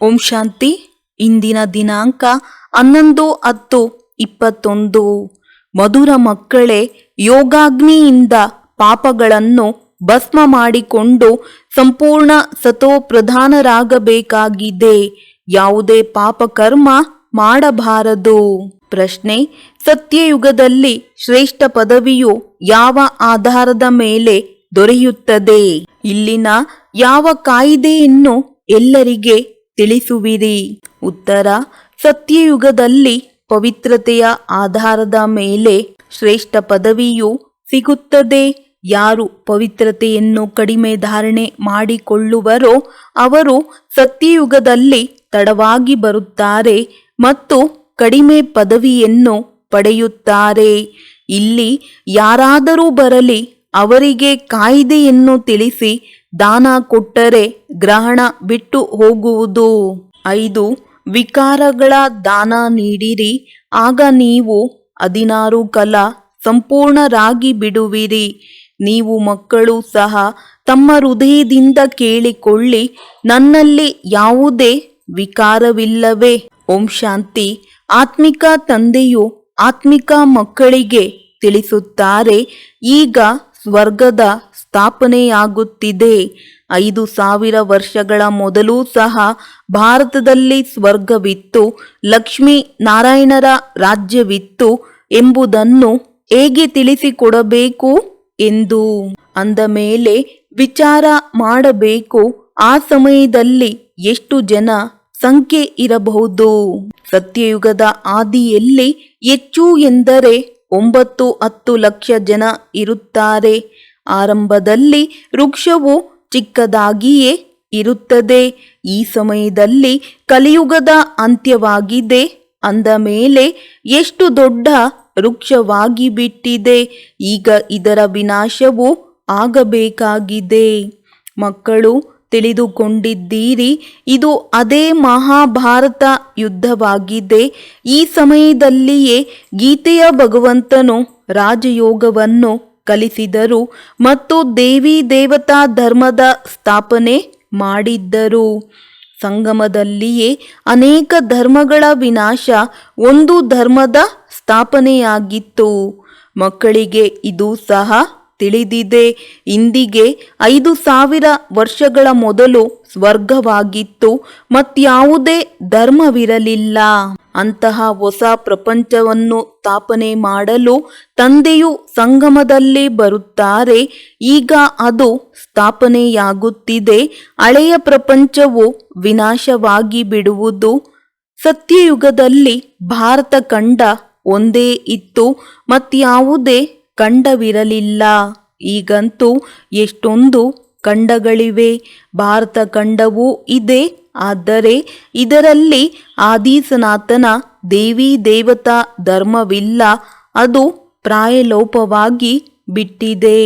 ಓಂ ಶಾಂತಿ. ಇಂದಿನ ದಿನಾಂಕ 11/10/21. ಮಧುರ ಮಕ್ಕಳೇ, ಯೋಗಾಗ್ನಿಯಿಂದ ಪಾಪಗಳನ್ನು ಭಸ್ಮ ಮಾಡಿಕೊಂಡು ಸಂಪೂರ್ಣ ಸತೋ ಪ್ರಧಾನರಾಗಬೇಕಾಗಿದೆ. ಯಾವುದೇ ಪಾಪಕರ್ಮ ಮಾಡಬಾರದು. ಪ್ರಶ್ನೆ: ಸತ್ಯಯುಗದಲ್ಲಿ ಶ್ರೇಷ್ಠ ಪದವಿಯು ಯಾವ ಆಧಾರದ ಮೇಲೆ ದೊರೆಯುತ್ತದೆ? ಇಲ್ಲಿನ ಯಾವ ಕಾಯಿದೆಯನ್ನು ಎಲ್ಲರಿಗೆ ತಿಳಿಸುವಿರಿ? ಉತ್ತರ: ಸತ್ಯಯುಗದಲ್ಲಿ ಪವಿತ್ರತೆಯ ಆಧಾರದ ಮೇಲೆ ಶ್ರೇಷ್ಠ ಪದವಿಯು ಸಿಗುತ್ತದೆ. ಯಾರು ಪವಿತ್ರತೆಯನ್ನು ಕಡಿಮೆ ಧಾರಣೆ ಮಾಡಿಕೊಳ್ಳುವರೋ ಅವರು ಸತ್ಯಯುಗದಲ್ಲಿ ತಡವಾಗಿ ಬರುತ್ತಾರೆ ಮತ್ತು ಕಡಿಮೆ ಪದವಿಯನ್ನು ಪಡೆಯುತ್ತಾರೆ. ಇಲ್ಲಿ ಯಾರಾದರೂ ಬರಲಿ, ಅವರಿಗೆ ಕಾಯಿದೆಯನ್ನು ತಿಳಿಸಿ ದಾನ ಕೊಟ್ಟರೆ ಗ್ರಹಣ ಬಿಟ್ಟು ಹೋಗುವುದು. 5 ವಿಕಾರಗಳ ದಾನ ನೀಡಿರಿ, ಆಗ ನೀವು 16 ಕಲಾ ಸಂಪೂರ್ಣರಾಗಿ ಬಿಡುವಿರಿ. ನೀವು ಮಕ್ಕಳು ಸಹ ತಮ್ಮ ಹೃದಯದಿಂದ ಕೇಳಿಕೊಳ್ಳಿ, ನನ್ನಲ್ಲಿ ಯಾವುದೇ ವಿಕಾರವಿಲ್ಲವೇ? ಓಂ ಶಾಂತಿ. ಆತ್ಮಿಕ ತಂದೆಯು ಆತ್ಮಿಕ ಮಕ್ಕಳಿಗೆ ತಿಳಿಸುತ್ತಾರೆ, ಈಗ ಸ್ವರ್ಗದ ಸ್ಥಾಪನೆಯಾಗುತ್ತಿದೆ. 5000 ವರ್ಷಗಳ ಮೊದಲು ಸಹ ಭಾರತದಲ್ಲಿ ಸ್ವರ್ಗವಿತ್ತು, ಲಕ್ಷ್ಮೀ ನಾರಾಯಣರ ರಾಜ್ಯವಿತ್ತು ಎಂಬುದನ್ನು ಹೇಗೆ ತಿಳಿಸಿಕೊಡಬೇಕು ಎಂದು ಅಂದ ಮೇಲೆ ವಿಚಾರ ಮಾಡಬೇಕು. ಆ ಸಮಯದಲ್ಲಿ ಎಷ್ಟು ಜನ ಸಂಖ್ಯೆ ಇರಬಹುದು? ಸತ್ಯಯುಗದ ಆದಿಯಲ್ಲಿ ಹೆಚ್ಚು ಎಂದರೆ 9-10 ಲಕ್ಷ ಜನ ಇರುತ್ತಾರೆ. ಆರಂಭದಲ್ಲಿ ವೃಕ್ಷವು ಚಿಕ್ಕದಾಗಿಯೇ ಇರುತ್ತದೆ. ಈ ಸಮಯದಲ್ಲಿ ಕಲಿಯುಗದ ಅಂತ್ಯವಾಗಿದೆ ಅಂದ ಮೇಲೆ ಎಷ್ಟು ದೊಡ್ಡ ವೃಕ್ಷವಾಗಿ ಬಿಟ್ಟಿದೆ. ಈಗ ಇದರ ವಿನಾಶವು ಆಗಬೇಕಾಗಿದೆ. ಮಕ್ಕಳು ತಿಳಿದುಕೊಂಡಿದ್ದೀರಿ, ಇದು ಅದೇ ಮಹಾಭಾರತ ಯುದ್ಧವಾಗಿದೆ. ಈ ಸಮಯದಲ್ಲಿಯೇ ಗೀತೆಯ ಭಗವಂತನು ರಾಜಯೋಗವನ್ನು ಕಲಿಸಿದರು ಮತ್ತು ದೇವಿ ದೇವತಾ ಧರ್ಮದ ಸ್ಥಾಪನೆ ಮಾಡಿದ್ದರು. ಸಂಗಮದಲ್ಲಿಯೇ ಅನೇಕ ಧರ್ಮಗಳ ವಿನಾಶ, ಒಂದು ಧರ್ಮದ ಸ್ಥಾಪನೆಯಾಗಿತ್ತು. ಮಕ್ಕಳಿಗೆ ಇದು ಸಹ ತಿಳಿದಿದೆ. ಇಂದಿಗೆ 5000 ವರ್ಷಗಳ ಮೊದಲು ಸ್ವರ್ಗವಾಗಿತ್ತು, ಮತ್ಯಾವುದೇ ಧರ್ಮವಿರಲಿಲ್ಲ. ಅಂತಹ ಹೊಸ ಪ್ರಪಂಚವನ್ನು ಸ್ಥಾಪನೆ ಮಾಡಲು ತಂದೆಯು ಸಂಗಮದಲ್ಲಿ ಬರುತ್ತಾರೆ. ಈಗ ಅದು ಸ್ಥಾಪನೆಯಾಗುತ್ತಿದೆ. ಹಳೆಯ ಪ್ರಪಂಚವು ವಿನಾಶವಾಗಿ ಬಿಡುವುದು. ಸತ್ಯಯುಗದಲ್ಲಿ ಭಾರತ ಖಂಡ ಒಂದೇ ಇತ್ತು, ಮತ್ಯಾವುದೇ ಖಂಡವಿರಲಿಲ್ಲ. ಈಗಂತೂ ಎಷ್ಟೊಂದು ಖಂಡಗಳಿವೆ. ಭಾರತ ಖಂಡವೂ ಇದೆ, ಆದರೆ ಇದರಲ್ಲಿ ಆದಿ ಸನಾತನ ದೇವಿ ದೇವತಾ ಧರ್ಮವಿಲ್ಲ. ಅದು ಪ್ರಾಯಲೋಪವಾಗಿ ಬಿಟ್ಟಿದೆ.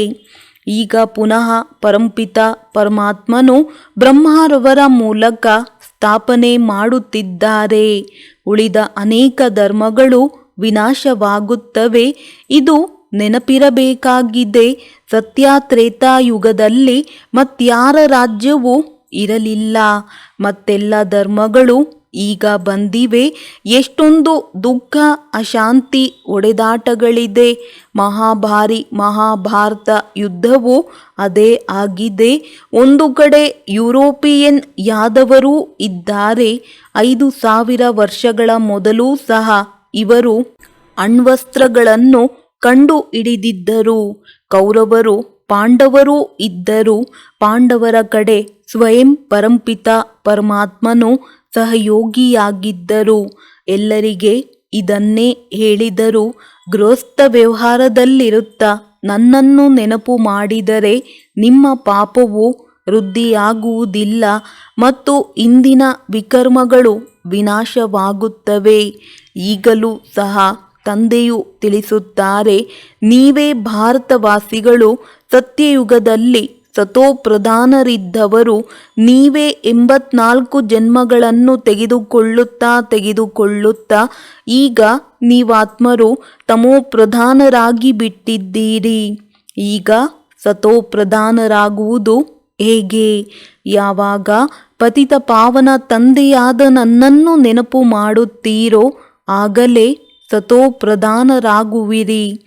ಈಗ ಪುನಃ ಪರಂಪಿತ ಪರಮಾತ್ಮನು ಬ್ರಹ್ಮರವರ ಮೂಲಕ ಸ್ಥಾಪನೆ ಮಾಡುತ್ತಿದ್ದಾರೆ. ಉಳಿದ ಅನೇಕ ಧರ್ಮಗಳು ವಿನಾಶವಾಗುತ್ತವೆ. ಇದು ನೆನಪಿರಬೇಕಾಗಿದೆ. ಸತ್ಯತ್ರೇತಾಯುಗದಲ್ಲಿ ಮತ್ಯಾರ ರಾಜ್ಯವೂ ಇರಲಿಲ್ಲ. ಮತ್ತೆಲ್ಲ ಧರ್ಮಗಳು ಈಗ ಬಂದಿವೆ. ಎಷ್ಟೊಂದು ದುಃಖ, ಅಶಾಂತಿ, ಹೊಡೆದಾಟಗಳಿದೆ. ಮಹಾಭಾರಿ ಮಹಾಭಾರತ ಯುದ್ಧವು ಅದೇ ಆಗಿದೆ. ಒಂದು ಕಡೆ ಯುರೋಪಿಯನ್ ಯಾದವರೂ ಇದ್ದಾರೆ. 5000 ವರ್ಷಗಳ ಮೊದಲು ಸಹ ಇವರು ಅಣ್ವಸ್ತ್ರಗಳನ್ನು ಕಂಡು ಹಿಡಿದಿದ್ದರು. ಕೌರವರು ಪಾಂಡವರೂ ಇದ್ದರು. ಪಾಂಡವರ ಕಡೆ ಸ್ವಯಂ ಪರಂಪಿತ ಪರಮಾತ್ಮನು ಸಹಯೋಗಿಯಾಗಿದ್ದರು. ಎಲ್ಲರಿಗೆ ಇದನ್ನೇ ಹೇಳಿದರು. ಗೃಹಸ್ಥ ವ್ಯವಹಾರದಲ್ಲಿರುತ್ತಾ ನನ್ನನ್ನು ನೆನಪು ಮಾಡಿದರೆ ನಿಮ್ಮ ಪಾಪವು ವೃದ್ಧಿಯಾಗುವುದಿಲ್ಲ ಮತ್ತು ಇಂದಿನ ವಿಕರ್ಮಗಳು ವಿನಾಶವಾಗುತ್ತವೆ. ಈಗಲೂ ಸಹ ತಂದೆಯು ತಿಳಿಸುತ್ತಾರೆ, ನೀವೇ ಭಾರತವಾಸಿಗಳು. ಸತ್ಯಯುಗದಲ್ಲಿ ಸತೋಪ್ರಧಾನರಿದ್ದವರು ನೀವೇ 84 ಜನ್ಮಗಳನ್ನು ತೆಗೆದುಕೊಳ್ಳುತ್ತಾ ಈಗ ನೀವಾತ್ಮರು ತಮೋಪ್ರಧಾನರಾಗಿ ಬಿಟ್ಟಿದ್ದೀರಿ. ಈಗ ಸತೋಪ್ರಧಾನರಾಗುವುದು ಹೇಗೆ? ಯಾವಾಗ ಪತಿತ ಪಾವನ ತಂದೆಯಾದ ನನ್ನನ್ನು ನೆನಪು ಮಾಡುತ್ತೀರೋ ಆಗಲೇ ಸತೋಪ್ರಧಾನರಾಗುವಿರಿ.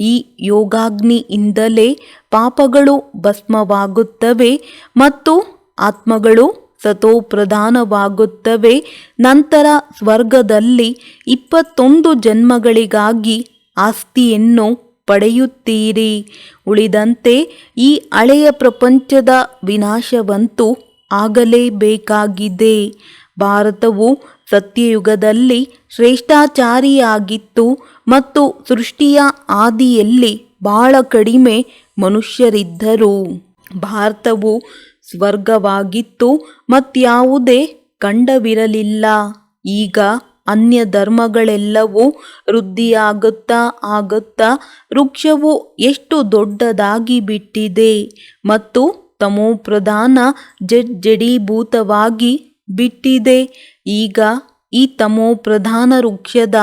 ಈ ಯೋಗಾಗ್ನಿಯಿಂದಲೇ ಪಾಪಗಳು ಭಸ್ಮವಾಗುತ್ತವೆ ಮತ್ತು ಆತ್ಮಗಳು ಸತೋಪ್ರಧಾನವಾಗುತ್ತವೆ. ನಂತರ ಸ್ವರ್ಗದಲ್ಲಿ 21 ಜನ್ಮಗಳಿಗಾಗಿ ಆಸ್ತಿಯನ್ನು ಪಡೆಯುತ್ತೀರಿ. ಉಳಿದಂತೆ ಈ ಹಳೆಯ ಪ್ರಪಂಚದ ವಿನಾಶವಂತೂ ಆಗಲೇಬೇಕಾಗಿದೆ. ಭಾರತವು ಸತ್ಯಯುಗದಲ್ಲಿ ಶ್ರೇಷ್ಠಾಚಾರಿಯಾಗಿತ್ತು ಮತ್ತು ಸೃಷ್ಟಿಯ ಆದಿಯಲ್ಲಿ ಬಹಳ ಕಡಿಮೆ ಮನುಷ್ಯರಿದ್ದರು. ಭಾರತವು ಸ್ವರ್ಗವಾಗಿತ್ತು, ಮತ್ಯಾವುದೇ ಖಂಡವಿರಲಿಲ್ಲ. ಈಗ ಅನ್ಯ ಧರ್ಮಗಳೆಲ್ಲವೂ ವೃದ್ಧಿಯಾಗುತ್ತಾ ಆಗುತ್ತಾ ವೃಕ್ಷವು ಎಷ್ಟು ದೊಡ್ಡದಾಗಿ ಬಿಟ್ಟಿದೆ ಮತ್ತು ತಮೋಪ್ರಧಾನ ಜಡೀಭೂತವಾಗಿ ಬಿಟ್ಟಿದೆ. ಈಗ ಈ ತಮೋಪ್ರಧಾನ ವೃಕ್ಷದ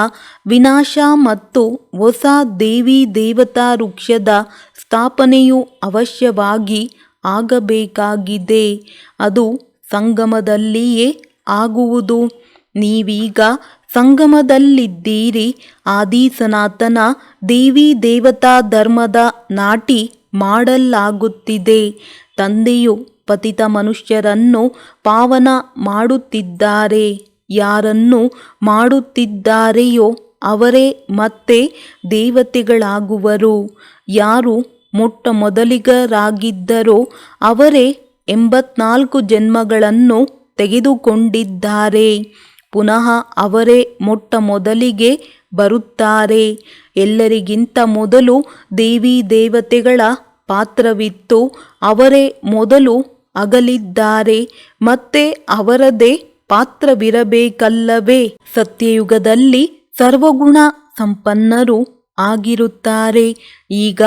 ವಿನಾಶ ಮತ್ತು ಹೊಸ ದೇವಿ ದೇವತಾ ವೃಕ್ಷದ ಸ್ಥಾಪನೆಯು ಅವಶ್ಯವಾಗಿ ಆಗಬೇಕಾಗಿದೆ. ಅದು ಸಂಗಮದಲ್ಲಿಯೇ ಆಗುವುದು. ನೀವೀಗ ಸಂಗಮದಲ್ಲಿದ್ದೀರಿ. ಆದಿ ಸನಾತನ ದೇವಿ ದೇವತಾ ಧರ್ಮದ ನಾಟಿ ಮಾಡಲಾಗುತ್ತಿದೆ. ತಂದೆಯು ಪತಿತ ಮನುಷ್ಯರನ್ನು ಪಾವನ ಮಾಡುತ್ತಿದ್ದಾರೆ. ಯಾರನ್ನು ಮಾಡುತ್ತಿದ್ದಾರೆಯೋ ಅವರೇ ಮತ್ತೆ ದೇವತೆಗಳಾಗುವರು. ಯಾರು ಮೊಟ್ಟಮೊದಲಿಗರಾಗಿದ್ದರೋ ಅವರೇ 84 ಜನ್ಮಗಳನ್ನು ತೆಗೆದುಕೊಂಡಿದ್ದಾರೆ. ಪುನಃ ಅವರೇ ಮೊಟ್ಟಮೊದಲಿಗೆ ಬರುತ್ತಾರೆ. ಎಲ್ಲರಿಗಿಂತ ಮೊದಲು ದೇವಿ ದೇವತೆಗಳ ಪಾತ್ರವಿತ್ತು. ಅವರೇ ಮೊದಲು ಅಗಲಿದ್ದಾರೆ. ಮತ್ತೆ ಅವರದೇ ಪಾತ್ರವಿರಬೇಕಲ್ಲವೇ? ಸತ್ಯಯುಗದಲ್ಲಿ ಸರ್ವಗುಣ ಸಂಪನ್ನರು ಆಗಿರುತ್ತಾರೆ. ಈಗ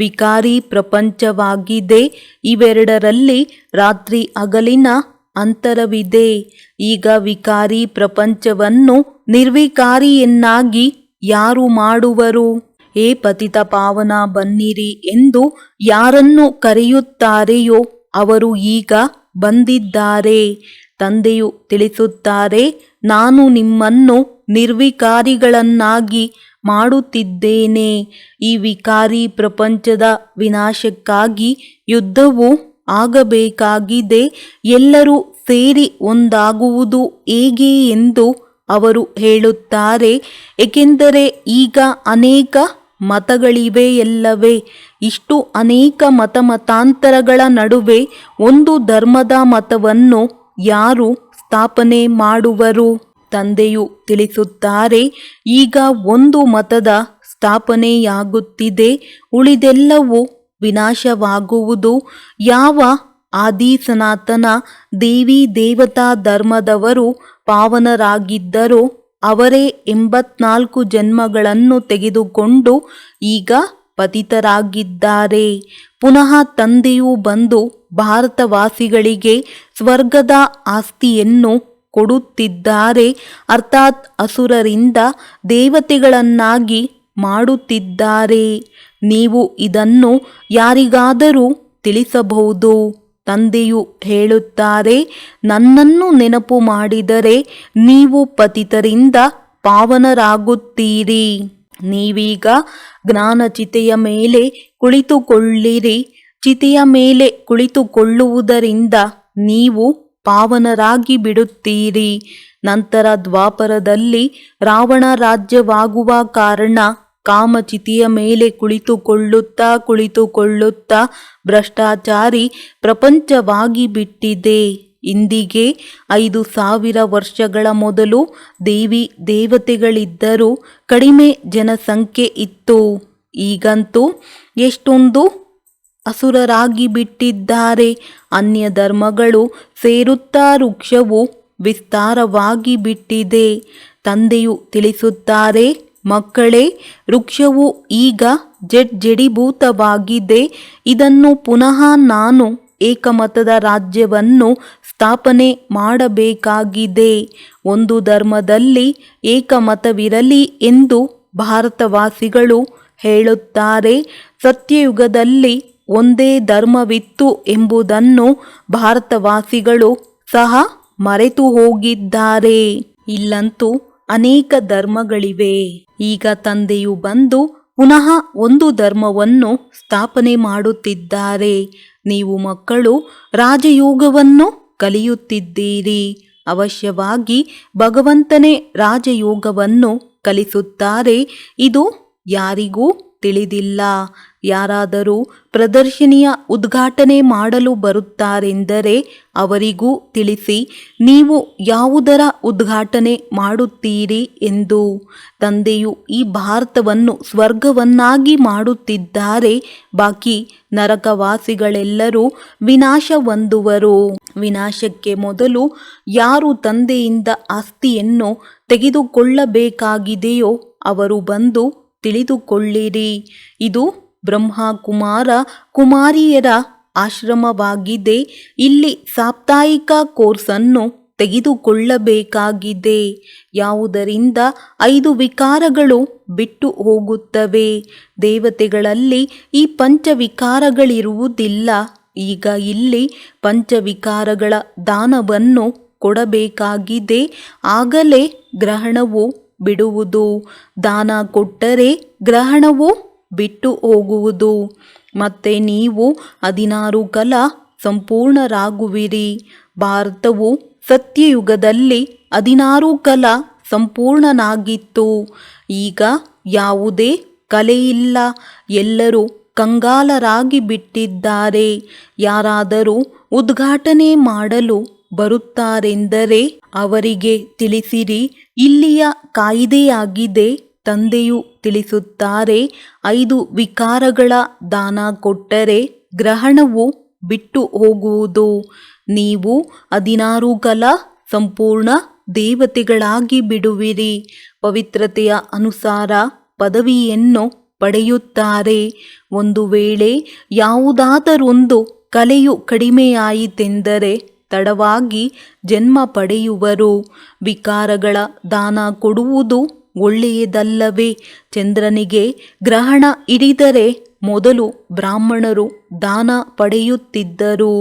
ವಿಕಾರಿ ಪ್ರಪಂಚವಾಗಿದೆ. ಇವೆರಡರಲ್ಲಿ ರಾತ್ರಿ ಹಗಲಿನ ಅಂತರವಿದೆ. ಈಗ ವಿಕಾರಿ ಪ್ರಪಂಚವನ್ನು ನಿರ್ವಿಕಾರಿಯನ್ನಾಗಿ ಯಾರು ಮಾಡುವರು? ಹೇ ಪತಿತ ಪಾವನ ಬನ್ನಿರಿ ಎಂದು ಯಾರನ್ನು ಕರೆಯುತ್ತಾರೆಯೋ ಅವರು ಈಗ ಬಂದಿದ್ದಾರೆ. ತಂದೆಯು ತಿಳಿಸುತ್ತಾರೆ, ನಾನು ನಿಮ್ಮನ್ನು ನಿರ್ವಿಕಾರಿಗಳನ್ನಾಗಿ ಮಾಡುತ್ತಿದ್ದೇನೆ. ಈ ವಿಕಾರಿ ಪ್ರಪಂಚದ ವಿನಾಶಕ್ಕಾಗಿ ಯುದ್ಧವು ಆಗಬೇಕಾಗಿದೆ. ಎಲ್ಲರೂ ಸೇರಿ ಒಂದಾಗುವುದು ಹೇಗೆ ಎಂದು ಅವರು ಹೇಳುತ್ತಾರೆ. ಏಕೆಂದರೆ ಈಗ ಅನೇಕ ಮತಗಳಿವೆಯಲ್ಲವೇ? ಇಷ್ಟು ಅನೇಕ ಮತಾಂತರಗಳ ನಡುವೆ ಒಂದು ಧರ್ಮದ ಮತವನ್ನು ಯಾರು ಸ್ಥಾಪನೆ ಮಾಡುವರು? ತಂದೆಯು ತಿಳಿಸುತ್ತಾರೆ, ಈಗ ಒಂದು ಮತದ ಸ್ಥಾಪನೆಯಾಗುತ್ತಿದೆ. ಉಳಿದೆಲ್ಲವೂ ವಿನಾಶವಾಗುವುದು. ಯಾವ ಆದಿ ಸನಾತನ ದೇವಿ ದೇವತಾ ಧರ್ಮದವರು ಪಾವನರಾಗಿದ್ದರೋ ಅವರೇ 84 ಜನ್ಮಗಳನ್ನು ತೆಗೆದುಕೊಂಡು ಈಗ ಪತಿತರಾಗಿದ್ದಾರೆ. ಪುನಃ ತಂದೆಯು ಬಂದು ಭಾರತವಾಸಿಗಳಿಗೆ ಸ್ವರ್ಗದ ಆಸ್ತಿಯನ್ನು ಕೊಡುತ್ತಿದ್ದಾರೆ. ಅರ್ಥಾತ್ ಅಸುರರಿಂದ ದೇವತೆಗಳನ್ನಾಗಿ ಮಾಡುತ್ತಿದ್ದಾರೆ. ನೀವು ಇದನ್ನು ಯಾರಿಗಾದರೂ ತಿಳಿಸಬಹುದು. ತಂದೆಯು ಹೇಳುತ್ತಾರೆ, ನನ್ನನ್ನು ನೆನಪು ಮಾಡಿದರೆ ನೀವು ಪತಿತರಿಂದ ಪಾವನರಾಗುತ್ತೀರಿ. ನೀವೀಗ ಜ್ಞಾನ ಚಿತೆಯ ಮೇಲೆ ಕುಳಿತುಕೊಳ್ಳಿರಿ. ಚಿತೆಯ ಮೇಲೆ ಕುಳಿತುಕೊಳ್ಳುವುದರಿಂದ ನೀವು ಪಾವನರಾಗಿ ಬಿಡುತ್ತೀರಿ. ನಂತರ ದ್ವಾಪರದಲ್ಲಿ ರಾವಣ ರಾಜ್ಯವಾಗುವ ಕಾರಣ ಕಾಮಚಿತೆಯ ಮೇಲೆ ಕುಳಿತುಕೊಳ್ಳುತ್ತಾ ಭ್ರಷ್ಟಾಚಾರಿ ಪ್ರಪಂಚವಾಗಿ ಬಿಟ್ಟಿದೆ. ಇಂದಿಗೆ 5000 ವರ್ಷಗಳ ಮೊದಲು ದೇವಿ ದೇವತೆಗಳಿದ್ದರು. ಕಡಿಮೆ ಜನಸಂಖ್ಯೆ ಇತ್ತು. ಈಗಂತೂ ಎಷ್ಟೊಂದು ಅಸುರರಾಗಿ ಬಿಟ್ಟಿದ್ದಾರೆ. ಅನ್ಯ ಧರ್ಮಗಳು ಸೇರುತ್ತಾ ವೃಕ್ಷವು ವಿಸ್ತಾರವಾಗಿ ಬಿಟ್ಟಿದೆ. ತಂದೆಯು ತಿಳಿಸುತ್ತಾರೆ, ಮಕ್ಕಳೇ, ವೃಕ್ಷವು ಈಗ ಜಡೀಭೂತವಾಗಿದೆ. ಇದನ್ನು ಪುನಃ ನಾನು ಏಕಮತದ ರಾಜ್ಯವನ್ನು ಸ್ಥಾಪನೆ ಮಾಡಬೇಕಾಗಿದೆ. ಒಂದು ಧರ್ಮದಲ್ಲಿ ಏಕಮತವಿರಲಿ ಎಂದು ಭಾರತವಾಸಿಗಳು ಹೇಳುತ್ತಾರೆ. ಸತ್ಯಯುಗದಲ್ಲಿ ಒಂದೇ ಧರ್ಮವಿತ್ತು ಎಂಬುದನ್ನು ಭಾರತವಾಸಿಗಳು ಸಹ ಮರೆತು ಹೋಗಿದ್ದಾರೆ. ಇಲ್ಲಂತೂ ಅನೇಕ ಧರ್ಮಗಳಿವೆ. ಈಗ ತಂದೆಯು ಬಂದು ಪುನಃ ಒಂದು ಧರ್ಮವನ್ನು ಸ್ಥಾಪನೆ ಮಾಡುತ್ತಿದ್ದಾರೆ. ನೀವು ಮಕ್ಕಳು ರಾಜಯೋಗವನ್ನು ಕಲಿಯುತ್ತಿದ್ದೀರಿ. ಅವಶ್ಯವಾಗಿ ಭಗವಂತನೇ ರಾಜಯೋಗವನ್ನು ಕಲಿಸುತ್ತಾರೆ. ಇದು ಯಾರಿಗೂ ತಿಳಿದಿಲ್ಲ. ಯಾರಾದರೂ ಪ್ರದರ್ಶನಿಯ ಉದ್ಘಾಟನೆ ಮಾಡಲು ಬರುತ್ತಾರೆಂದರೆ ಅವರಿಗೂ ತಿಳಿಸಿ, ನೀವು ಯಾವುದರ ಉದ್ಘಾಟನೆ ಮಾಡುತ್ತೀರಿ ಎಂದು. ತಂದೆಯು ಈ ಭಾರತವನ್ನು ಸ್ವರ್ಗವನ್ನಾಗಿ ಮಾಡುತ್ತಿದ್ದಾರೆ. ಬಾಕಿ ನರಕವಾಸಿಗಳೆಲ್ಲರೂ ವಿನಾಶ ಹೊಂದುವರು. ವಿನಾಶಕ್ಕೆ ಮೊದಲು ಯಾರು ತಂದೆಯಿಂದ ಆಸ್ತಿಯನ್ನು ತೆಗೆದುಕೊಳ್ಳಬೇಕಾಗಿದೆಯೋ ಅವರು ಬಂದು ತಿಳಿದುಕೊಳ್ಳಿರಿ. ಇದು ಬ್ರಹ್ಮ ಕುಮಾರ ಕುಮಾರಿಯರ ಆಶ್ರಮವಾಗಿದೆ. ಇಲ್ಲಿ ಸಾಪ್ತಾಹಿಕ ಕೋರ್ಸನ್ನು ತೆಗೆದುಕೊಳ್ಳಬೇಕಾಗಿದೆ. ಯಾವುದರಿಂದ 5 ವಿಕಾರಗಳು ಬಿಟ್ಟು ಹೋಗುತ್ತವೆ. ದೇವತೆಗಳಲ್ಲಿ ಈ ಪಂಚವಿಕಾರಗಳಿರುವುದಿಲ್ಲ. ಈಗ ಇಲ್ಲಿ ಪಂಚವಿಕಾರಗಳ ದಾನವನ್ನು ಕೊಡಬೇಕಾಗಿದೆ. ಆಗಲೇ ಗ್ರಹಣವು ಬಿಡುವುದು. ದಾನ ಕೊಟ್ಟರೆ ಗ್ರಹಣವು ಬಿಟ್ಟು ಹೋಗುವುದು. ಮತ್ತೆ ನೀವು 16 ಕಲ ಸಂಪೂರ್ಣರಾಗುವಿರಿ. ಭಾರತವು ಸತ್ಯಯುಗದಲ್ಲಿ 16 ಕಲ ಸಂಪೂರ್ಣನಾಗಿತ್ತು. ಈಗ ಯಾವುದೇ ಕಲೆಯಿಲ್ಲ. ಎಲ್ಲರೂ ಕಂಗಾಲರಾಗಿ ಬಿಟ್ಟಿದ್ದಾರೆ. ಯಾರಾದರೂ ಉದ್ಘಾಟನೆ ಮಾಡಲು ಬರುತ್ತಾರೆಂದರೆ ಅವರಿಗೆ ತಿಳಿಸಿರಿ, ಇಲ್ಲಿಯ ಕಾಯಿದೆಯಾಗಿದೆ. ತಂದೆಯು ತಿಳಿಸುತ್ತಾರೆ, 5 ವಿಕಾರಗಳ ದಾನ ಕೊಟ್ಟರೆ ಗ್ರಹಣವು ಬಿಟ್ಟು ಹೋಗುವುದು. ನೀವು 16 ಕಲ ಸಂಪೂರ್ಣ ದೇವತೆಗಳಾಗಿ ಬಿಡುವಿರಿ. ಪವಿತ್ರತೆಯ ಅನುಸಾರ ಪದವಿಯನ್ನು ಪಡೆಯುತ್ತಾರೆ. ಒಂದು ವೇಳೆ ಯಾವುದಾದರೊಂದು ಕಲೆಯು ಕಡಿಮೆಯಾಯಿತೆಂದರೆ ತಡವಾಗಿ ಜನ್ಮ ಪಡೆಯುವರು. ವಿಕಾರಗಳ ದಾನ ಕೊಡುವುದು ಒಳ್ಳೆಯದಲ್ಲವೇ? ಚಂದ್ರನಿಗೆ ಗ್ರಹಣ ಹಿಡಿದರೆ ಮೊದಲು ಬ್ರಾಹ್ಮಣರು ದಾನ ಪಡೆಯುತ್ತಿದ್ದರು.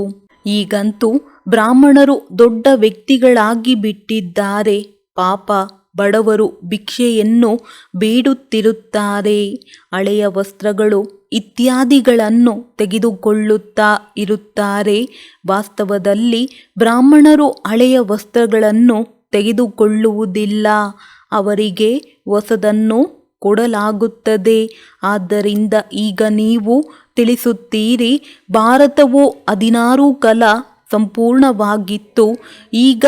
ಈಗಂತೂ ಬ್ರಾಹ್ಮಣರು ದೊಡ್ಡ ವ್ಯಕ್ತಿಗಳಾಗಿ ಬಿಟ್ಟಿದ್ದಾರೆ. ಪಾಪ ಬಡವರು ಭಿಕ್ಷೆಯನ್ನು ಬೇಡುತ್ತಿರುತ್ತಾರೆ. ಹಳೆಯ ವಸ್ತ್ರಗಳು ಇತ್ಯಾದಿಗಳನ್ನು ತೆಗೆದುಕೊಳ್ಳುತ್ತಾ ಇರುತ್ತಾರೆ. ವಾಸ್ತವದಲ್ಲಿ ಬ್ರಾಹ್ಮಣರು ಹಳೆಯ ವಸ್ತ್ರಗಳನ್ನು ತೆಗೆದುಕೊಳ್ಳುವುದಿಲ್ಲ. ಅವರಿಗೆ ಹೊಸದನ್ನು ಕೊಡಲಾಗುತ್ತದೆ. ಆದ್ದರಿಂದ ಈಗ ನೀವು ತಿಳಿಸುತ್ತೀರಿ, ಭಾರತವು 16 ಕಲ ಸಂಪೂರ್ಣವಾಗಿತ್ತು. ಈಗ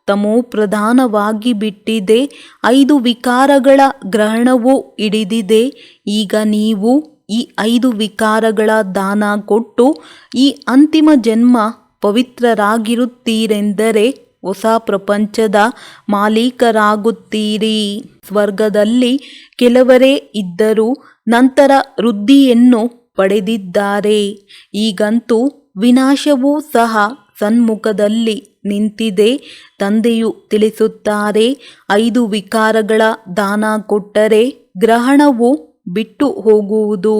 ತಮೋಪ್ರಧಾನವಾಗಿ ಬಿಟ್ಟಿದೆ. 5 ವಿಕಾರಗಳ ಗ್ರಹಣವು ಹಿಡಿದಿದೆ. ಈಗ ನೀವು ಈ 5 ವಿಕಾರಗಳ ದಾನ ಕೊಟ್ಟು ಈ ಅಂತಿಮ ಜನ್ಮ ಪವಿತ್ರರಾಗಿರುತ್ತೀರೆಂದರೆ ಹೊಸ ಪ್ರಪಂಚದ ಮಾಲೀಕರಾಗುತ್ತೀರಿ. ಸ್ವರ್ಗದಲ್ಲಿ ಕೆಲವರೇ ಇದ್ದರೂ ನಂತರ ವೃದ್ಧಿಯನ್ನು ಪಡೆದಿದ್ದಾರೆ. ಈಗಂತೂ ವಿನಾಶವೂ ಸಹ ಸನ್ಮುಖದಲ್ಲಿ ನಿಂತಿದೆ. ತಂದೆಯು ತಿಳಿಸುತ್ತಾರೆ, 5 ವಿಕಾರಗಳ ದಾನ ಕೊಟ್ಟರೆ ಗ್ರಹಣವು ಬಿಟ್ಟು ಹೋಗುವುದು.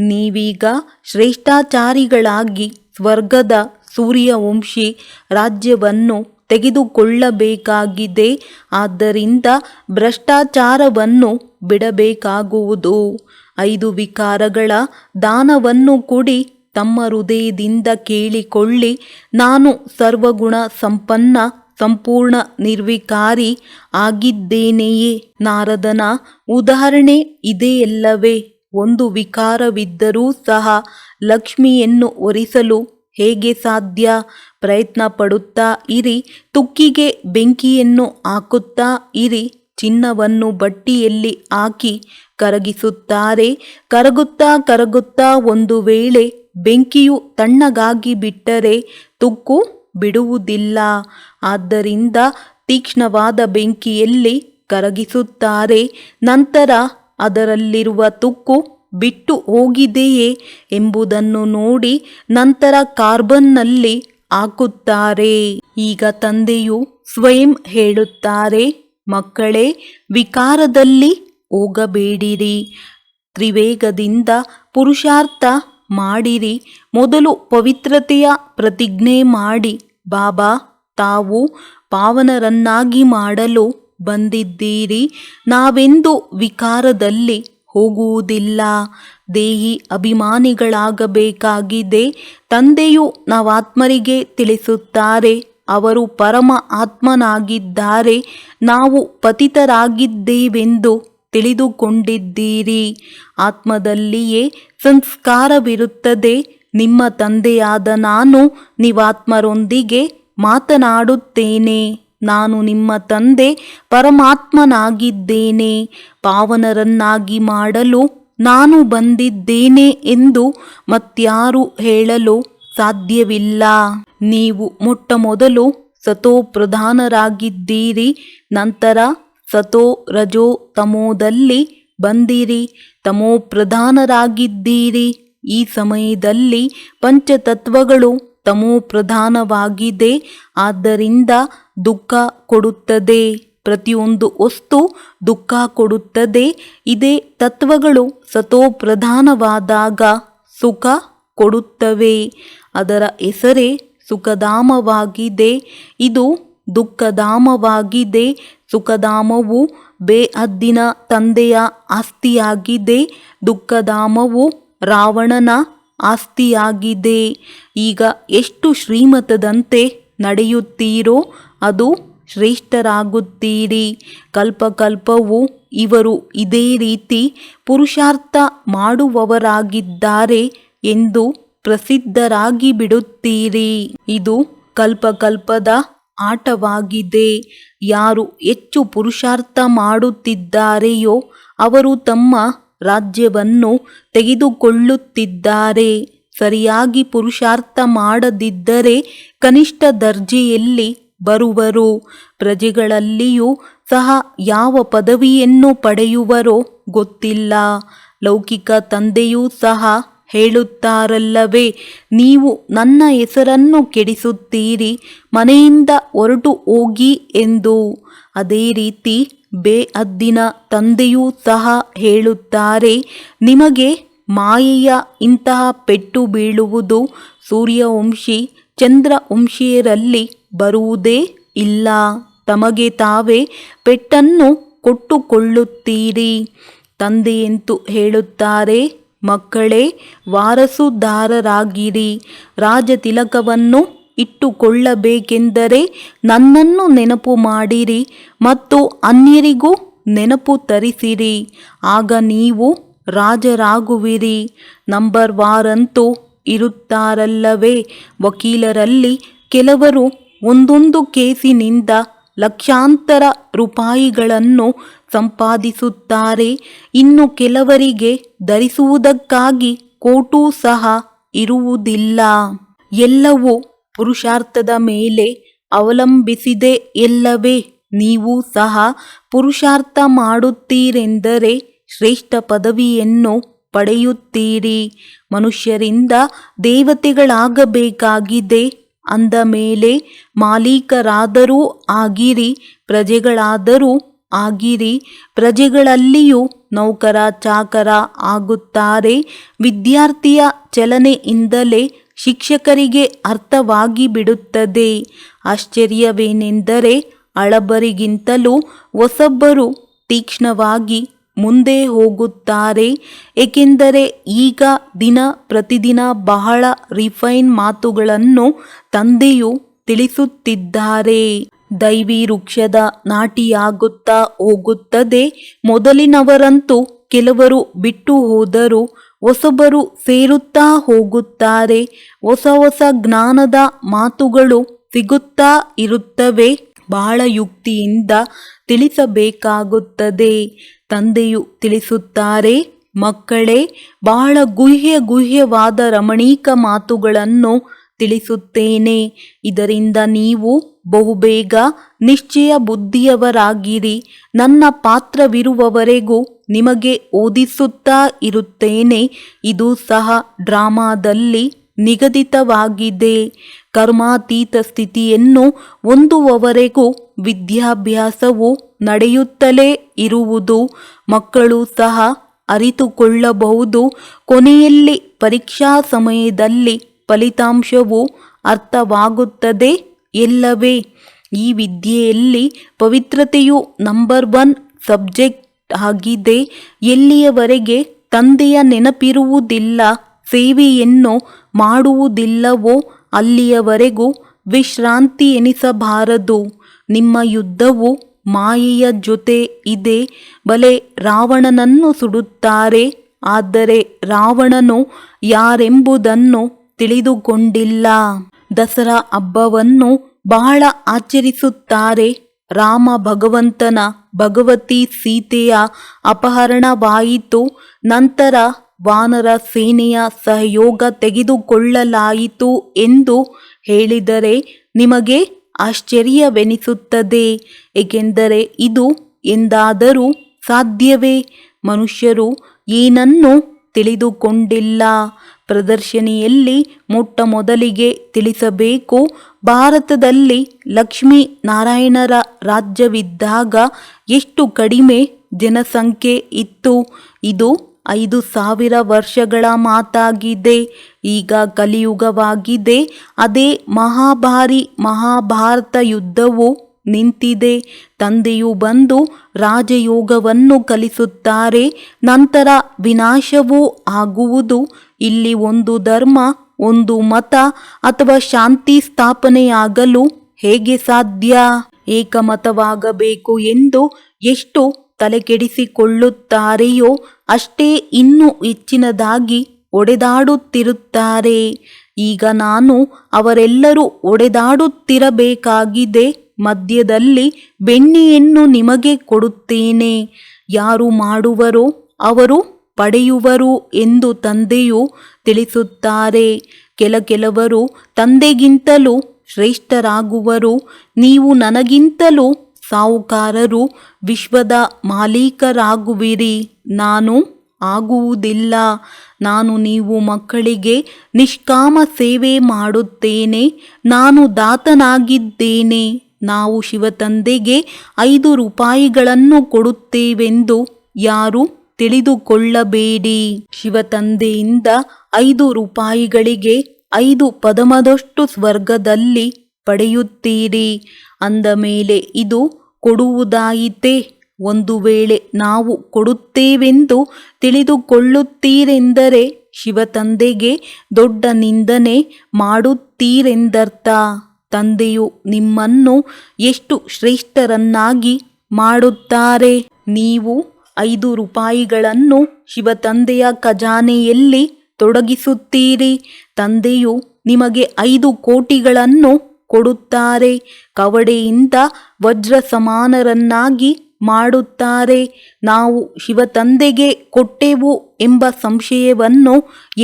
ನೀವೀಗ ಶ್ರೇಷ್ಠಾಚಾರಿಗಳಾಗಿ ಸ್ವರ್ಗದ ಸೂರ್ಯವಂಶಿ ರಾಜ್ಯವನ್ನು ತೆಗೆದುಕೊಳ್ಳಬೇಕಾಗಿದೆ. ಆದ್ದರಿಂದ ಭ್ರಷ್ಟಾಚಾರವನ್ನು ಬಿಡಬೇಕಾಗುವುದು. 5 ವಿಕಾರಗಳ ದಾನವನ್ನು ಕೊಡಿ. ತಮ್ಮ ಹೃದಯದಿಂದ ಕೇಳಿಕೊಳ್ಳಿ, ನಾನು ಸರ್ವಗುಣ ಸಂಪನ್ನ ಸಂಪೂರ್ಣ ನಿರ್ವಿಕಾರಿ ಆಗಿದ್ದೇನೆಯೇ? ನಾರದನ ಉದಾಹರಣೆ ಇದೆಯಲ್ಲವೇ? ಒಂದು ವಿಕಾರವಿದ್ದರೂ ಸಹ ಲಕ್ಷ್ಮಿಯನ್ನು ಒರಿಸಲು ಹೇಗೆ ಸಾಧ್ಯ? ಪ್ರಯತ್ನ ಪಡುತ್ತಾ ಇರಿ. ತುಕ್ಕಿಗೆ ಬೆಂಕಿಯನ್ನು ಹಾಕುತ್ತಾ ಇರಿ. ಚಿನ್ನವನ್ನು ಬಟ್ಟಿಯಲ್ಲಿ ಹಾಕಿ ಕರಗಿಸುತ್ತಾರೆ. ಕರಗುತ್ತಾ ಕರಗುತ್ತಾ ಒಂದು ವೇಳೆ ಬೆಂಕಿಯು ತಣ್ಣಗಾಗಿ ಬಿಟ್ಟರೆ ತುಕ್ಕು ಬಿಡುವುದಿಲ್ಲ. ಆದ್ದರಿಂದ ತೀಕ್ಷ್ಣವಾದ ಬೆಂಕಿಯಲ್ಲಿ ಕರಗಿಸುತ್ತಾರೆ. ನಂತರ ಅದರಲ್ಲಿರುವ ತುಕ್ಕು ಬಿಟ್ಟು ಹೋಗಿದೆಯೇ ಎಂಬುದನ್ನು ನೋಡಿ ನಂತರ ಕಾರ್ಬನ್ನಲ್ಲಿ ಹಾಕುತ್ತಾರೆ. ಈಗ ತಂದೆಯು ಸ್ವಯಂ ಹೇಳುತ್ತಾರೆ, ಮಕ್ಕಳೇ, ವಿಕಾರದಲ್ಲಿ ಹೋಗಬೇಡಿರಿ. ತ್ರಿವೇಗದಿಂದ ಪುರುಷಾರ್ಥ ಮಾಡಿರಿ. ಮೊದಲು ಪವಿತ್ರತೆಯ ಪ್ರತಿಜ್ಞೆ ಮಾಡಿ, ಬಾಬಾ ತಾವು ಪಾವನರನ್ನಾಗಿ ಮಾಡಲು ಬಂದಿದ್ದೀರಿ. ನಾವೆಂದು ವಿಕಾರದಲ್ಲಿ ಹೋಗುವುದಿಲ್ಲ. ದೇಹಿ ಅಭಿಮಾನಿಗಳಾಗಬೇಕಾಗಿದೆ. ತಂದೆಯು ನಾವಾತ್ಮರಿಗೆ ತಿಳಿಸುತ್ತಾರೆ, ಅವರು ಪರಮ ಆತ್ಮನಾಗಿದ್ದಾರೆ. ನಾವು ಪತಿತರಾಗಿದ್ದೇವೆಂದು ತಿಳಿದುಕೊಂಡಿದ್ದೀರಿ. ಆತ್ಮದಲ್ಲಿಯೇ ಸಂಸ್ಕಾರವಿರುತ್ತದೆ. ನಿಮ್ಮ ತಂದೆಯಾದ ನಾನು ನೀವಾತ್ಮರೊಂದಿಗೆ ಮಾತನಾಡುತ್ತೇನೆ. ನಾನು ನಿಮ್ಮ ತಂದೆ ಪರಮಾತ್ಮನಾಗಿದ್ದೇನೆ. ಪಾವನರನ್ನಾಗಿ ಮಾಡಲು ನಾನು ಬಂದಿದ್ದೇನೆ ಎಂದು ಮತ್ಯಾರೂ ಹೇಳಲು ಸಾಧ್ಯವಿಲ್ಲ. ನೀವು ಮೊಟ್ಟಮೊದಲು ಸತೋ ಪ್ರಧಾನರಾಗಿದ್ದೀರಿ. ನಂತರ ಸತೋ ರಜೋ ತಮೋದಲ್ಲಿ ಬಂದಿರಿ. ತಮೋ ಪ್ರಧಾನರಾಗಿದ್ದೀರಿ. ಈ ಸಮಯದಲ್ಲಿ ಪಂಚತತ್ವಗಳು ತಮೋ ಪ್ರಧಾನವಾಗಿದೆ. ಆದ್ದರಿಂದ ದುಃಖ ಕೊಡುತ್ತದೆ. ಪ್ರತಿಯೊಂದು ವಸ್ತು ದುಃಖ ಕೊಡುತ್ತದೆ. ಇದೇ ತತ್ವಗಳು ಸತೋ ಪ್ರಧಾನವಾದಾಗ ಸುಖ ಕೊಡುತ್ತವೆ. ಅದರ ಹೆಸರೇ ಸುಖಧಾಮವಾಗಿದೆ. ಇದು ದುಃಖಧಾಮವಾಗಿದೆ. ಸುಖಧಾಮವು ಬೇಹದ್ದಿನ ತಂದೆಯ ಆಸ್ತಿಯಾಗಿದೆ. ದುಃಖಧಾಮವು ರಾವಣನ ಆಸ್ತಿಯಾಗಿದೆ. ಈಗ ಎಷ್ಟು ಶ್ರೀಮತದಂತೆ ನಡೆಯುತ್ತೀರೋ ಅದು ಶ್ರೇಷ್ಠರಾಗುತ್ತೀರಿ. ಕಲ್ಪಕಲ್ಪವು ಇವರು ಇದೇ ರೀತಿ ಪುರುಷಾರ್ಥ ಮಾಡುವವರಾಗಿದ್ದಾರೆ ಎಂದು ಪ್ರಸಿದ್ಧರಾಗಿ ಬಿಡುತ್ತೀರಿ. ಇದು ಕಲ್ಪಕಲ್ಪದ ಆಟವಾಗಿದೆ. ಯಾರು ಹೆಚ್ಚು ಪುರುಷಾರ್ಥ ಮಾಡುತ್ತಿದ್ದಾರೆಯೋ ಅವರು ತಮ್ಮ ರಾಜ್ಯವನ್ನು ತೆಗೆದುಕೊಳ್ಳುತ್ತಿದ್ದಾರೆ. ಸರಿಯಾಗಿ ಪುರುಷಾರ್ಥ ಮಾಡದಿದ್ದರೆ ಕನಿಷ್ಠ ದರ್ಜೆಯಲ್ಲಿ ಬರುವರು. ಪ್ರಜೆಗಳಲ್ಲಿಯೂ ಸಹ ಯಾವ ಪದವಿಯನ್ನು ಪಡೆಯುವರೋ ಗೊತ್ತಿಲ್ಲ. ಲೌಕಿಕ ತಂದೆಯೂ ಸಹ ಹೇಳುತ್ತಾರಲ್ಲವೇ, ನೀವು ನನ್ನ ಹೆಸರನ್ನು ಕೆಡಿಸುತ್ತೀರಿ, ಮನೆಯಿಂದ ಹೊರಟು ಹೋಗಿ ಎಂದು. ಅದೇ ರೀತಿ ಬೇಹದ್ದಿನ ತಂದೆಯೂ ಸಹ ಹೇಳುತ್ತಾರೆ, ನಿಮಗೆ ಮಾಯೆಯ ಇಂತಹ ಪೆಟ್ಟು ಬೀಳುವುದು ಸೂರ್ಯವಂಶಿ ಚಂದ್ರವಂಶಿಯರಲ್ಲಿ ಬರುವುದೇ ಇಲ್ಲ. ತಮಗೆ ತಾವೇ ಪೆಟ್ಟನ್ನು ಕೊಟ್ಟುಕೊಳ್ಳುತ್ತೀರಿ. ತಂದೆಯಂತೂ ಹೇಳುತ್ತಾರೆ, ಮಕ್ಕಳೇ ವಾರಸುದಾರರಾಗಿರಿ. ರಾಜತಿಲಕವನ್ನು ಇಟ್ಟುಕೊಳ್ಳಬೇಕೆಂದರೆ ನನ್ನನ್ನು ನೆನಪು ಮಾಡಿರಿ ಮತ್ತು ಅನ್ಯರಿಗೂ ನೆನಪು ತರಿಸಿರಿ. ಆಗ ನೀವು ರಾಜರಾಗುವಿರಿ. ನಂಬರ್ ವಾರಂತೂ ಇರುತ್ತಾರಲ್ಲವೇ, ವಕೀಲರಲ್ಲಿ ಕೆಲವರು ಒಂದೊಂದು ಕೇಸಿನಿಂದ ಲಕ್ಷಾಂತರ ರೂಪಾಯಿಗಳನ್ನು ಸಂಪಾದಿಸುತ್ತಾರೆ. ಇನ್ನು ಕೆಲವರಿಗೆ ಧರಿಸುವುದಕ್ಕಾಗಿ ಕೋಟೂ ಸಹ ಇರುವುದಿಲ್ಲ. ಎಲ್ಲವೂ ಪುರುಷಾರ್ಥದ ಮೇಲೆ ಅವಲಂಬಿಸಿದೆ ಎಲ್ಲವೇ. ನೀವು ಸಹ ಪುರುಷಾರ್ಥ ಮಾಡುತ್ತೀರೆಂದರೆ ಶ್ರೇಷ್ಠ ಪದವಿಯನ್ನು ಪಡೆಯುತ್ತೀರಿ. ಮನುಷ್ಯರಿಂದ ದೇವತೆಗಳಾಗಬೇಕಾಗಿದೆ. ಅಂದ ಮೇಲೆ ಮಾಲೀಕರಾದರೂ ಆಗಿರಿ, ಪ್ರಜೆಗಳಾದರೂ ಆಗಿರಿ. ಪ್ರಜೆಗಳಲ್ಲಿಯೂ ನೌಕರ ಚಾಕರ ಆಗುತ್ತಾರೆ. ವಿದ್ಯಾರ್ಥಿಯ ಚಲನೆಯಿಂದಲೇ ಶಿಕ್ಷಕರಿಗೆ ಅರ್ಥವಾಗಿ ಬಿಡುತ್ತದೆ. ಆಶ್ಚರ್ಯವೇನೆಂದರೆ ಹಳಬರಿಗಿಂತಲೂ ಹೊಸಬರು ತೀಕ್ಷ್ಣವಾಗಿ ಮುಂದೆ ಹೋಗುತ್ತಾರೆ. ಏಕೆಂದರೆ ಈಗ ದಿನ ಪ್ರತಿದಿನ ಬಹಳ ರಿಫೈನ್ ಮಾತುಗಳನ್ನು ತಂದೆಯು ತಿಳಿಸುತ್ತಿದ್ದಾರೆ. ದೈವಿ ವೃಕ್ಷದ ನಾಟಿಯಾಗುತ್ತಾ ಹೋಗುತ್ತದೆ. ಮೊದಲಿನವರಂತೂ ಕೆಲವರು ಬಿಟ್ಟು ಹೋದರು, ಹೊಸಬರು ಸೇರುತ್ತಾ ಹೋಗುತ್ತಾರೆ. ಹೊಸ ಹೊಸ ಜ್ಞಾನದ ಮಾತುಗಳು ಸಿಗುತ್ತಾ ಇರುತ್ತವೆ. ಬಹಳ ಯುಕ್ತಿಯಿಂದ ತಿಳಿಸಬೇಕಾಗುತ್ತದೆ. ತಂದೆಯು ತಿಳಿಸುತ್ತಾರೆ, ಮಕ್ಕಳೇ, ಬಹಳ ಗುಹ್ಯವಾದ ರಮಣೀಕ ಮಾತುಗಳನ್ನು ತಿಳಿಸುತ್ತೇನೆ. ಇದರಿಂದ ನೀವು ಬಹುಬೇಗ ನಿಶ್ಚಯ ಬುದ್ಧಿಯವರಾಗಿರಿ. ನನ್ನ ಪಾತ್ರವಿರುವವರೆಗೂ ನಿಮಗೆ ಓದಿಸುತ್ತಾ ಇರುತ್ತೇನೆ. ಇದು ಸಹ ಡ್ರಾಮಾದಲ್ಲಿ ನಿಗದಿತವಾಗಿದೆ. ಕರ್ಮಾತೀತ ಸ್ಥಿತಿಯನ್ನು ಹೊಂದುವವರೆಗೂ ವಿದ್ಯಾಭ್ಯಾಸವು ನಡೆಯುತ್ತಲೇ ಇರುವುದು. ಮಕ್ಕಳು ಸಹ ಅರಿತುಕೊಳ್ಳಬಹುದು. ಕೊನೆಯಲ್ಲಿ ಪರೀಕ್ಷಾ ಸಮಯದಲ್ಲಿ ಫಲಿತಾಂಶವು ಅರ್ಥವಾಗುತ್ತದೆ ಎಲ್ಲವೇ. ಈ ವಿದ್ಯೆಯಲ್ಲಿ ಪವಿತ್ರತೆಯು ನಂಬರ್ 1 ಸಬ್ಜೆಕ್ಟ್ ಆಗಿದೆ. ಎಲ್ಲಿಯವರೆಗೆ ತಂದೆಯ ನೆನಪಿರುವುದಿಲ್ಲ, ಸೇವೆಯನ್ನು ಮಾಡುವುದಿಲ್ಲವೋ ಅಲ್ಲಿಯವರೆಗೂ ವಿಶ್ರಾಂತಿ ಎನಿಸಬಾರದು. ನಿಮ್ಮ ಯುದ್ಧವು ಮಾಯೆಯ ಜೊತೆ ಇದೆ. ಬಲೆ ರಾವಣನನ್ನು ಸುಡುತ್ತಾರೆ, ಆದರೆ ರಾವಣನು ಯಾರೆಂಬುದನ್ನು ತಿಳಿದುಕೊಂಡಿಲ್ಲ. ದಸರಾ ಹಬ್ಬವನ್ನು ಬಹಳ ಆಚರಿಸುತ್ತಾರೆ. ರಾಮ ಭಗವಂತನ ಭಗವತಿ ಸೀತೆಯ ಅಪಹರಣವಾಯಿತು. ನಂತರ ವಾನರ ಸೇನೆಯ ಸಹಯೋಗ ತೆಗೆದುಕೊಳ್ಳಲಾಯಿತು ಎಂದು ಹೇಳಿದರೆ ನಿಮಗೆ ಆಶ್ಚರ್ಯವೆನಿಸುತ್ತದೆ. ಏಕೆಂದರೆ ಇದು ಎಂದಾದರೂ ಸಾಧ್ಯವೇ? ಮನುಷ್ಯರು ಏನನ್ನೂ ತಿಳಿದುಕೊಂಡಿಲ್ಲ. ಪ್ರದರ್ಶನಿಯಲ್ಲಿ ಮೊಟ್ಟ ಮೊದಲಿಗೆ ತಿಳಿಸಬೇಕು, ಭಾರತದಲ್ಲಿ ಲಕ್ಷ್ಮೀ ನಾರಾಯಣರ ರಾಜ್ಯವಿದ್ದಾಗ ಎಷ್ಟು ಕಡಿಮೆ ಜನಸಂಖ್ಯೆ ಇತ್ತು. ಇದು 5000 ವರ್ಷಗಳ ಮಾತಾಗಿದೆ. ಈಗ ಕಲಿಯುಗವಾಗಿದೆ. ಅದೇ ಮಹಾಭಾರಿ ಮಹಾಭಾರತ ಯುದ್ಧವು ನಿಂತಿದೆ. ತಂದೆಯು ಬಂದು ರಾಜಯೋಗವನ್ನು ಕಲಿಸುತ್ತಾರೆ. ನಂತರ ವಿನಾಶವೂ ಆಗುವುದು. ಇಲ್ಲಿ ಒಂದು ಧರ್ಮ, ಒಂದು ಮತ ಅಥವಾ ಶಾಂತಿ ಸ್ಥಾಪನೆಯಾಗಲು ಹೇಗೆ ಸಾಧ್ಯ? ಏಕಮತವಾಗಬೇಕು ಎಂದು ಎಷ್ಟು ತಲೆಕೆಡಿಸಿಕೊಳ್ಳುತ್ತಾರೆಯೋ ಅಷ್ಟೇ ಇನ್ನೂ ಹೆಚ್ಚಿನದಾಗಿ ಒಡೆದಾಡುತ್ತಿರುತ್ತಾರೆ. ಈಗ ನಾನು ಅವರೆಲ್ಲರೂ ಒಡೆದಾಡುತ್ತಿರಬೇಕಾಗಿದೆ. ಮಧ್ಯದಲ್ಲಿ ಬೆಣ್ಣೆಯನ್ನು ನಿಮಗೆ ಕೊಡುತ್ತೇನೆ. ಯಾರು ಮಾಡುವರೋ ಅವರು ಪಡೆಯುವರು ಎಂದು ತಂದೆಯು ತಿಳಿಸುತ್ತಾರೆ. ಕೆಲವರು ತಂದೆಗಿಂತಲೂ ಶ್ರೇಷ್ಠರಾಗುವರು. ನೀವು ನನಗಿಂತಲೂ ಸಾಹುಕಾರರು, ವಿಶ್ವದ ಮಾಲೀಕರಾಗುವಿರಿ. ನಾನು ಆಗುವುದಿಲ್ಲ. ನೀವು ಮಕ್ಕಳಿಗೆ ನಿಷ್ಕಾಮ ಸೇವೆ ಮಾಡುತ್ತೇನೆ. ನಾನು ದಾತನಾಗಿದ್ದೇನೆ. ನಾವು ಶಿವತಂದೆಗೆ 5 ರೂಪಾಯಿಗಳನ್ನು ಕೊಡುತ್ತೇವೆಂದು ಯಾರು ತಿಳಿದುಕೊಳ್ಳಬೇಡಿ. ಶಿವತಂದೆಯಿಂದ 5 ರೂಪಾಯಿಗಳಿಗೆ 5 ಪದಮದಷ್ಟು ಸ್ವರ್ಗದಲ್ಲಿ ಪಡೆಯುತ್ತೀರಿ. ಅಂದ ಮೇಲೆ ಇದು ಕೊಡುವುದಾಯಿತೆ. ಒಂದು ವೇಳೆ ನಾವು ಕೊಡುತ್ತೇವೆಂದು ತಿಳಿದುಕೊಳ್ಳುತ್ತೀರೆಂದರೆ ಶಿವತಂದೆಗೆ ದೊಡ್ಡ ನಿಂದನೆ ಮಾಡುತ್ತೀರೆಂದರ್ಥ. ತಂದೆಯು ನಿಮ್ಮನ್ನು ಎಷ್ಟು ಶ್ರೇಷ್ಠರನ್ನಾಗಿ ಮಾಡುತ್ತಾರೆ. ನೀವು 5 ರೂಪಾಯಿಗಳನ್ನು ಶಿವತಂದೆಯ ಖಜಾನೆಯಲ್ಲಿ ತೊಡಗಿಸುತ್ತೀರಿ. ತಂದೆಯು ನಿಮಗೆ 5 ಕೋಟಿಗಳನ್ನು ಕೊಡುತ್ತಾರೆ. ಕವಡೆಯಿಂದ ವಜ್ರ ಸಮಾನರನ್ನಾಗಿ ಮಾಡುತ್ತಾರೆ. ನಾವು ಶಿವತಂದೆಗೆ ಕೊಟ್ಟೆವು ಎಂಬ ಸಂಶಯವನ್ನು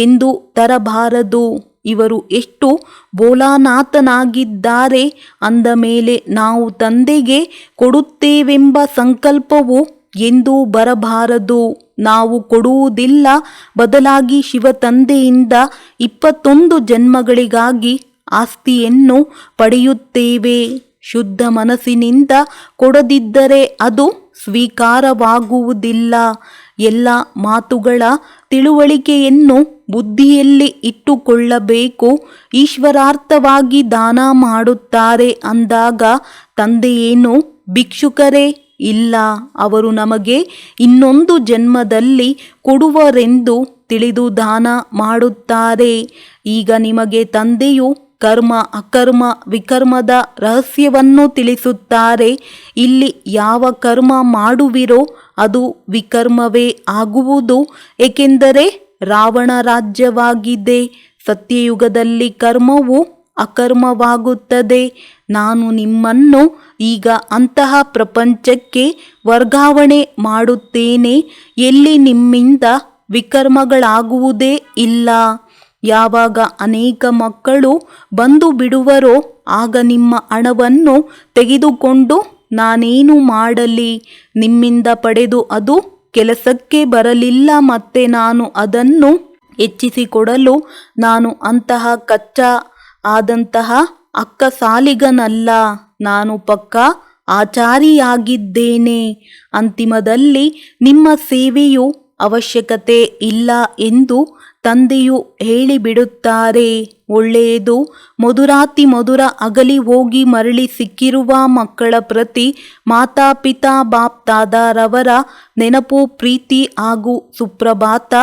ಎಂದು ತರಬಾರದು. ಇವರು ಎಷ್ಟು ಬೋಲಾನಾಥನಾಗಿದ್ದಾರೆ. ಅಂದ ಮೇಲೆ ನಾವು ತಂದೆಗೆ ಕೊಡುತ್ತೇವೆಂಬ ಸಂಕಲ್ಪವು ಎಂದೂ ಬರಬಾರದು. ನಾವು ಕೊಡುವುದಿಲ್ಲ, ಬದಲಾಗಿ ಶಿವತಂದೆಯಿಂದ 21 ಜನ್ಮಗಳಿಗಾಗಿ ಆಸ್ತಿಯನ್ನು ಪಡೆಯುತ್ತೇವೆ. ಶುದ್ಧ ಮನಸ್ಸಿನಿಂದ ಕೊಡದಿದ್ದರೆ ಅದು ಸ್ವೀಕಾರವಾಗುವುದಿಲ್ಲ. ಎಲ್ಲ ಮಾತುಗಳ ತಿಳುವಳಿಕೆಯನ್ನು ಬುದ್ಧಿಯಲ್ಲಿ ಇಟ್ಟುಕೊಳ್ಳಬೇಕು. ಈಶ್ವರಾರ್ಥವಾಗಿ ದಾನ ಮಾಡುತ್ತಾರೆ ಅಂದಾಗ ತಂದೆಯೇನು ಭಿಕ್ಷುಕರೇ? ಇಲ್ಲ, ಅವರು ನಮಗೆ ಇನ್ನೊಂದು ಜನ್ಮದಲ್ಲಿ ಕೊಡುವರೆಂದು ತಿಳಿದು ದಾನ ಮಾಡುತ್ತಾರೆ. ಈಗ ನಿಮಗೆ ತಂದೆಯು ಕರ್ಮ ಅಕರ್ಮ ವಿಕರ್ಮದ ರಹಸ್ಯವನ್ನು ತಿಳಿಸುತ್ತಾರೆ. ಇಲ್ಲಿ ಯಾವ ಕರ್ಮ ಮಾಡುವಿರೋ ಅದು ವಿಕರ್ಮವೇ ಆಗುವುದು. ಏಕೆಂದರೆ ರಾವಣ ರಾಜ್ಯವಾಗಿದೆ. ಸತ್ಯಯುಗದಲ್ಲಿ ಕರ್ಮವು ಅಕರ್ಮವಾಗುತ್ತದೆ. ನಾನು ನಿಮ್ಮನ್ನು ಈಗ ಅಂತಹ ಪ್ರಪಂಚಕ್ಕೆ ವರ್ಗಾವಣೆ ಮಾಡುತ್ತೇನೆ ಎಲ್ಲಿ ನಿಮ್ಮಿಂದ ವಿಕರ್ಮಗಳಾಗುವುದೇ ಇಲ್ಲ. ಯಾವಾಗ ಅನೇಕ ಮಕ್ಕಳು ಬಂದು ಬಿಡುವರೋ ಆಗ ನಿಮ್ಮ ಹಣವನ್ನು ತೆಗೆದುಕೊಂಡು ನಾನೇನು ಮಾಡಲಿ? ನಿಮ್ಮಿಂದ ಪಡೆದು ಅದು ಕೆಲಸಕ್ಕೆ ಬರಲಿಲ್ಲ. ಮತ್ತೆ ನಾನು ಅದನ್ನು ಹೆಚ್ಚಿಸಿಕೊಡಲು ನಾನು ಅಂತಹ ಕಚ್ಚಾ ಆದಂತಹ ಅಕ್ಕಸಾಲಿಗನಲ್ಲ. ನಾನು ಪಕ್ಕಾ ಆಚಾರಿಯಾಗಿದ್ದೇನೆ. ಅಂತಿಮದಲ್ಲಿ ನಿಮ್ಮ ಸೇವೆಯು ಅವಶ್ಯಕತೆ ಇಲ್ಲ ಎಂದು ತಂದೆಯು ಹೇಳಿಬಿಡುತ್ತಾರೆ. ಒಳ್ಳೆಯದು. ಮಧುರಾತಿ ಮಧುರ ಅಗಲಿ ಹೋಗಿ ಮರಳಿ ಸಿಕ್ಕಿರುವ ಮಕ್ಕಳ ಪ್ರತಿ ಮಾತಾಪಿತಾ ಬಾಪ್ ದಾದಾರವರ ನೆನಪು, ಪ್ರೀತಿ ಹಾಗೂ ಸುಪ್ರಭಾತ.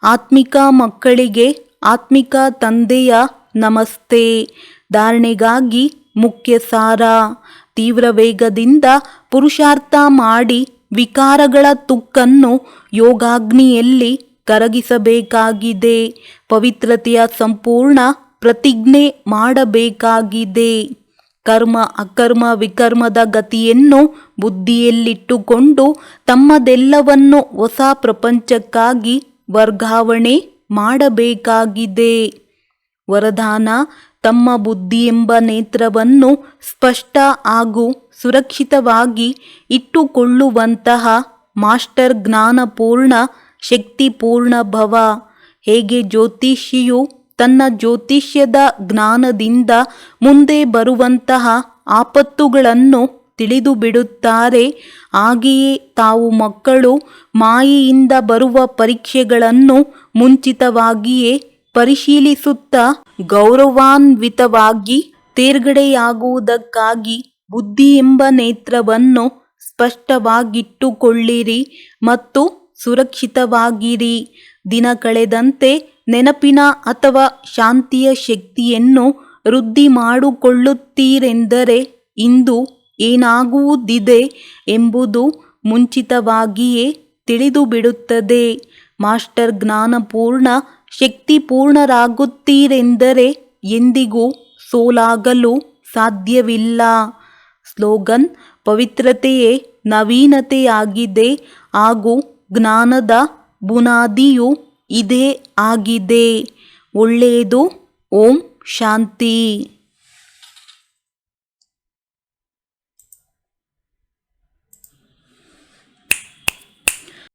ಆತ್ಮಿಕ ಮಕ್ಕಳಿಗೆ ಆತ್ಮಿಕ ತಂದೆಯ ನಮಸ್ತೆ. ಧಾರಣೆಗಾಗಿ ಮುಖ್ಯ ಸಾರ: ತೀವ್ರ ವೇಗದಿಂದ ಪುರುಷಾರ್ಥ ಮಾಡಿ ವಿಕಾರಗಳ ತುಕ್ಕನ್ನು ಯೋಗಾಗ್ನಿಯಲ್ಲಿ ಕರಗಿಸಬೇಕಾಗಿದೆ. ಪವಿತ್ರತೆಯ ಸಂಪೂರ್ಣ ಪ್ರತಿಜ್ಞೆ ಮಾಡಬೇಕಾಗಿದೆ. ಕರ್ಮ ಅಕರ್ಮ ವಿಕರ್ಮದ ಗತಿಯನ್ನು ಬುದ್ಧಿಯಲ್ಲಿಟ್ಟುಕೊಂಡು ತಮ್ಮದೆಲ್ಲವನ್ನು ಹೊಸ ಪ್ರಪಂಚಕ್ಕಾಗಿ ವರ್ಗಾವಣೆ ಮಾಡಬೇಕಾಗಿದೆ. ವರದಾನ: ತಮ್ಮ ಬುದ್ಧಿ ಎಂಬ ನೇತ್ರವನ್ನು ಸ್ಪಷ್ಟ ಹಾಗೂ ಸುರಕ್ಷಿತವಾಗಿ ಇಟ್ಟುಕೊಳ್ಳುವಂತಹ ಮಾಸ್ಟರ್ ಜ್ಞಾನಪೂರ್ಣ ಶಕ್ತಿಪೂರ್ಣ ಭವ. ಹೇಗೆ ಜ್ಯೋತಿಷಿಯು ತನ್ನ ಜ್ಯೋತಿಷ್ಯದ ಜ್ಞಾನದಿಂದ ಮುಂದೆ ಬರುವಂತಹ ಆಪತ್ತುಗಳನ್ನು ತಿಳಿದು ಬಿಡುತ್ತಾರೆ, ಹಾಗೆಯೇ ತಾವು ಮಕ್ಕಳು ಮಾಯೆಯಿಂದ ಬರುವ ಪರೀಕ್ಷೆಗಳನ್ನು ಮುಂಚಿತವಾಗಿಯೇ ಪರಿಶೀಲಿಸುತ್ತಾ ಗೌರವಾನ್ವಿತವಾಗಿ ತೇರ್ಗಡೆಯಾಗುವುದಕ್ಕಾಗಿ ಬುದ್ಧಿ ಎಂಬ ನೇತ್ರವನ್ನು ಸ್ಪಷ್ಟವಾಗಿಟ್ಟುಕೊಳ್ಳಿರಿ ಮತ್ತು ಸುರಕ್ಷಿತವಾಗಿರಿ. ದಿನ ಕಳೆದಂತೆ ನೆನಪಿನ ಅಥವಾ ಶಾಂತಿಯ ಶಕ್ತಿಯನ್ನು ವೃದ್ಧಿ ಮಾಡಿಕೊಳ್ಳುತ್ತೀರೆಂದರೆ ಇಂದು ಏನಾಗುವುದಿದೆ ಎಂಬುದು ಮುಂಚಿತವಾಗಿಯೇ ತಿಳಿದು ಬಿಡುತ್ತದೆ. ಮಾಸ್ಟರ್ ಜ್ಞಾನಪೂರ್ಣ ಶಕ್ತಿಪೂರ್ಣರಾಗುತ್ತೀರೆಂದರೆ ಎಂದಿಗೂ ಸೋಲಾಗಲು ಸಾಧ್ಯವಿಲ್ಲ. ಸ್ಲೋಗನ್: ಪವಿತ್ರತೆಯೇ ನವೀನತೆಯಾಗಿದೆ ಹಾಗೂ ಜ್ಞಾನದ ಬುನಾದಿಯೂ ಇದೇ ಆಗಿದೆ. ಒಳ್ಳೆಯದು. ಓಂ ಶಾಂತಿ.